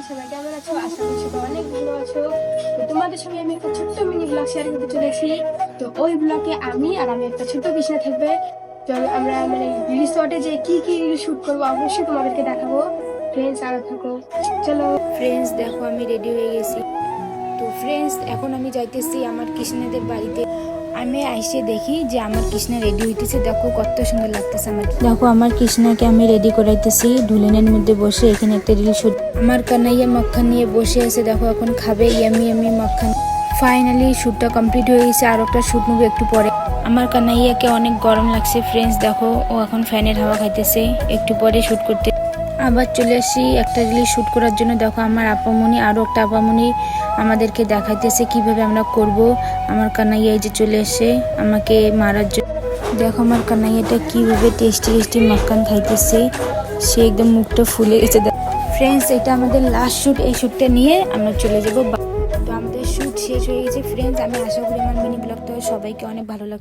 সবাই কেমন আছো? আশা করি সবাই অনেক ভালো আছো। তো তোমাদের সঙ্গে আমি একটা ছোট্ট মিনি ব্লগ শেয়ার করতে চলেছি। তো ওই ব্লগে আমি একটা ছোট্ট বিষয় থাকবে। চলো আমরা রিসর্টে যে কি কি শুট করবো অবশ্যই তোমাদেরকে দেখাবো। ফ্রেন্ডস আরো থাকো, চলো। ফ্রেন্ডস দেখো আমি রেডি হয়ে গেছি। তো ফ্রেন্ডস এখন আমি যাইতেছি আমার কৃষ্ণাদের বাড়িতে। আমি আইসে দেখি যে আমার কৃষ্ণা রেডি হইতেছে। দেখো কত সুন্দর লাগতেছে আমার। দেখো আমার কৃষ্ণাকে আমি রেডি করাইতেছি দুলনের মধ্যে বসে। এখানে একটা রিল শুট। আমার কানাইয়া মাখন নিয়ে বসে আছে। দেখো এখন খাবে ইয়ামি ইয়ামি মাখন। ফাইনালি শ্যুটটা কমপ্লিট হয়ে গেছে। আর একটা শ্যুট নেবো একটু পরে। আমার কানাইয়াকে অনেক গরম লাগছে ফ্রেন্ডস। দেখো ও এখন ফ্যানের হাওয়া খাইতেছে। একটু পরে শ্যুট করতে আবার চলে আসি একটা রিল শুট করার জন্য। দেখো আমার আপামনি আরও একটা আপামনি আমাদেরকে দেখাইতেছে কিভাবে আমরা করব। আমার কানাইয়া এই যে চলে এসে আমাকে মারার জন্য। দেখো আমার কানাইয়াটা কিভাবে টেস্টি টেস্টি মাখন খাইতেছে। সে একদম মুখটা ফুলে গেছে। ফ্রেন্ডস এটা আমাদের লাস্ট শ্যুট। এই শ্যুটটা নিয়ে আমরা চলে যাব। তো আমাদের শ্যুট শেষ হয়ে গেছে ফ্রেন্ডস। আমি আশা করি আমার মিনি ব্লগটা সবাইকে অনেক ভালো লাগছে।